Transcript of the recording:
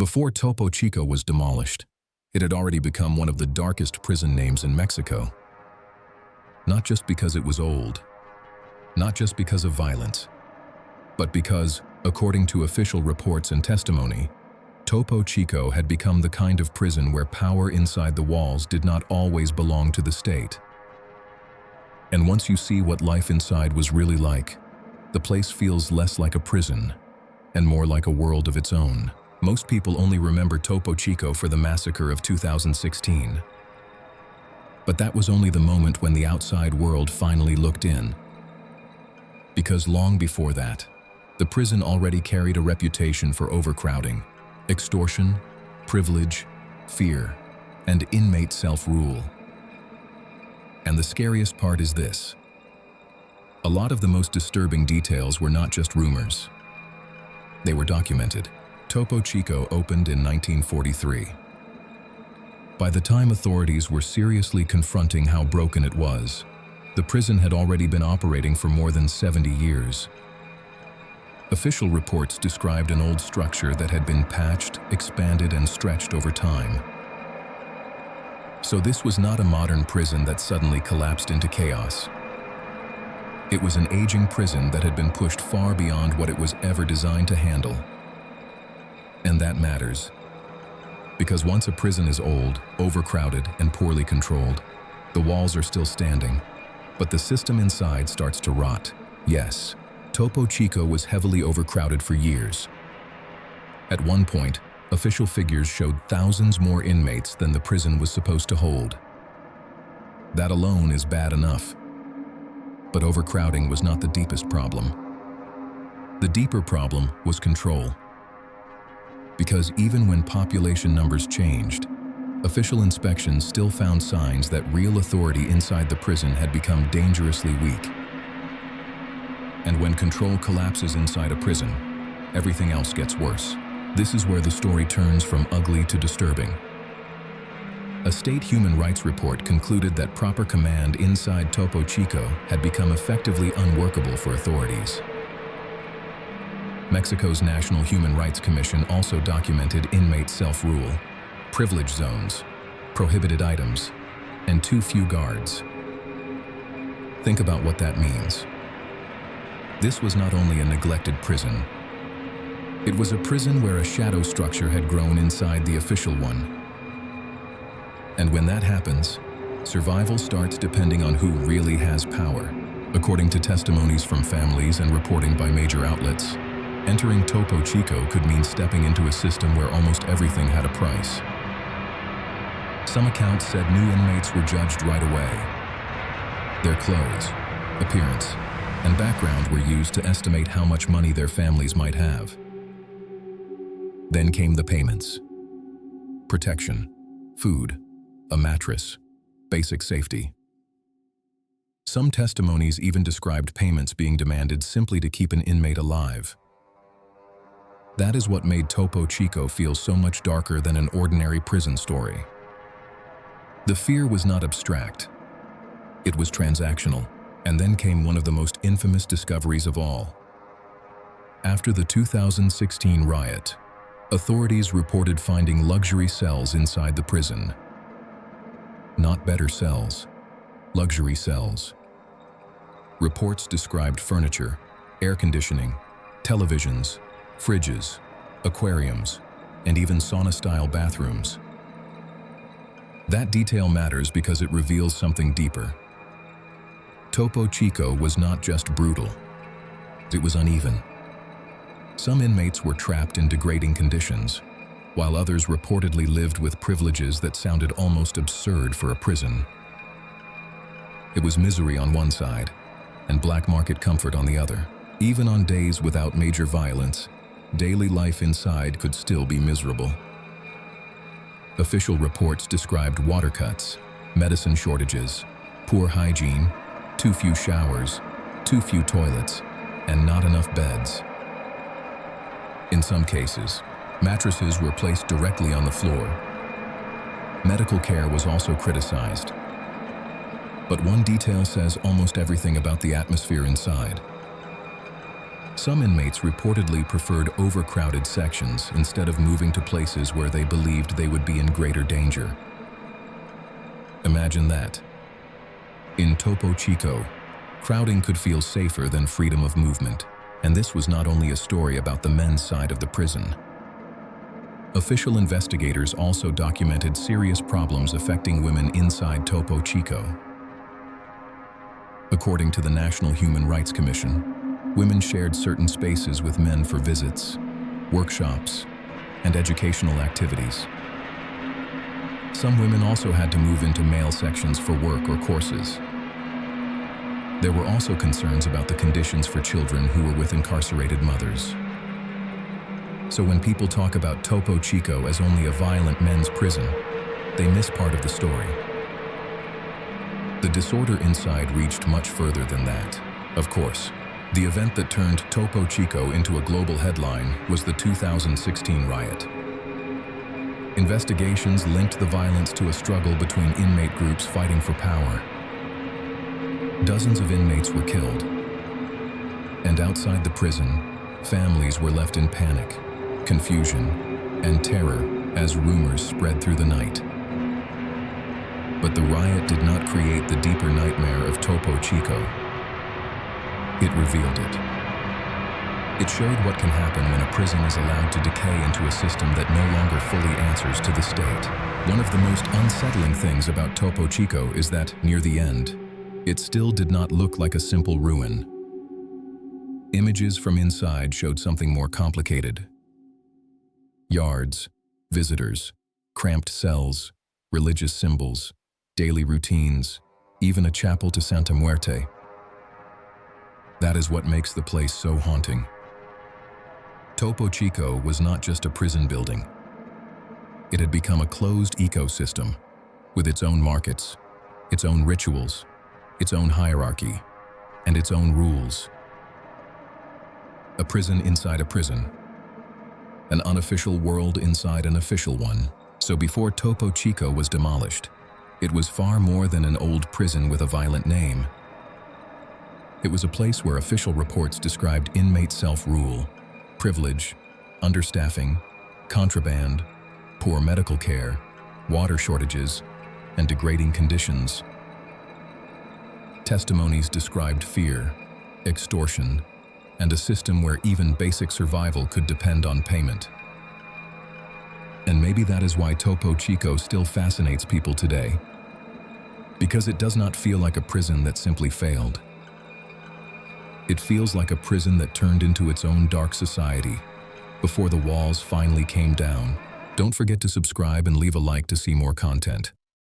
Before Topo Chico was demolished, it had already become one of the darkest prison names in Mexico. Not just because it was old, not just because of violence, but because, according to official reports and testimony, Topo Chico had become the kind of prison where power inside the walls did not always belong to the state. And once you see what life inside was really like, the place feels less like a prison and more like a world of its own. Most people only remember Topo Chico for the massacre of 2016. But that was only the moment when the outside world finally looked in. Because long before that, the prison already carried a reputation for overcrowding, extortion, privilege, fear, and inmate self-rule. And the scariest part is this. A lot of the most disturbing details were not just rumors. They were documented. Topo Chico opened in 1943. By the time authorities were seriously confronting how broken it was, the prison had already been operating for more than 70 years. Official reports described an old structure that had been patched, expanded, and stretched over time. So this was not a modern prison that suddenly collapsed into chaos. It was an aging prison that had been pushed far beyond what it was ever designed to handle. And that matters. Because once a prison is old, overcrowded, and poorly controlled, the walls are still standing, but the system inside starts to rot. Yes, Topo Chico was heavily overcrowded for years. At one point, official figures showed thousands more inmates than the prison was supposed to hold. That alone is bad enough. But overcrowding was not the deepest problem. The deeper problem was control. Because even when population numbers changed, official inspections still found signs that real authority inside the prison had become dangerously weak. And when control collapses inside a prison, everything else gets worse. This is where the story turns from ugly to disturbing. A state human rights report concluded that proper command inside Topo Chico had become effectively unworkable for authorities. Mexico's National Human Rights Commission also documented inmate self-rule, privilege zones, prohibited items, and too few guards. Think about what that means. This was not only a neglected prison. It was a prison where a shadow structure had grown inside the official one. And when that happens, survival starts depending on who really has power. According to testimonies from families and reporting by major outlets, entering Topo Chico could mean stepping into a system where almost everything had a price. Some accounts said new inmates were judged right away. Their clothes, appearance, and background were used to estimate how much money their families might have. Then came the payments. Protection, food, a mattress, basic safety. Some testimonies even described payments being demanded simply to keep an inmate alive. That is what made Topo Chico feel so much darker than an ordinary prison story. The fear was not abstract. It was transactional. And then came one of the most infamous discoveries of all. After the 2016 riot, authorities reported finding luxury cells inside the prison. Not better cells, luxury cells. Reports described furniture, air conditioning, televisions, fridges, aquariums, and even sauna-style bathrooms. That detail matters because it reveals something deeper. Topo Chico was not just brutal, it was uneven. Some inmates were trapped in degrading conditions, while others reportedly lived with privileges that sounded almost absurd for a prison. It was misery on one side, and black market comfort on the other. Even on days without major violence, daily life inside could still be miserable. Official reports described water cuts, medicine shortages, poor hygiene, too few showers, too few toilets, and not enough beds. In some cases, mattresses were placed directly on the floor. Medical care was also criticized. But one detail says almost everything about the atmosphere inside. Some inmates reportedly preferred overcrowded sections instead of moving to places where they believed they would be in greater danger. Imagine that. In Topo Chico, crowding could feel safer than freedom of movement, and this was not only a story about the men's side of the prison. Official investigators also documented serious problems affecting women inside Topo Chico. According to the National Human Rights Commission, women shared certain spaces with men for visits, workshops, and educational activities. Some women also had to move into male sections for work or courses. There were also concerns about the conditions for children who were with incarcerated mothers. So when people talk about Topo Chico as only a violent men's prison, they miss part of the story. The disorder inside reached much further than that. Of course, the event that turned Topo Chico into a global headline was the 2016 riot. Investigations linked the violence to a struggle between inmate groups fighting for power. Dozens of inmates were killed. And outside the prison, families were left in panic, confusion, and terror as rumors spread through the night. But the riot did not create the deeper nightmare of Topo Chico. It revealed it. It showed what can happen when a prison is allowed to decay into a system that no longer fully answers to the state. One of the most unsettling things about Topo Chico is that, near the end, it still did not look like a simple ruin. Images from inside showed something more complicated. Yards, visitors, cramped cells, religious symbols, daily routines, even a chapel to Santa Muerte. That is what makes the place so haunting. Topo Chico was not just a prison building. It had become a closed ecosystem, with its own markets, its own rituals, its own hierarchy, and its own rules. A prison inside a prison. An unofficial world inside an official one. So before Topo Chico was demolished, it was far more than an old prison with a violent name. It was a place where official reports described inmate self-rule, privilege, understaffing, contraband, poor medical care, water shortages, and degrading conditions. Testimonies described fear, extortion, and a system where even basic survival could depend on payment. And maybe that is why Topo Chico still fascinates people today. Because it does not feel like a prison that simply failed. It feels like a prison that turned into its own dark society before the walls finally came down. Don't forget to subscribe and leave a like to see more content.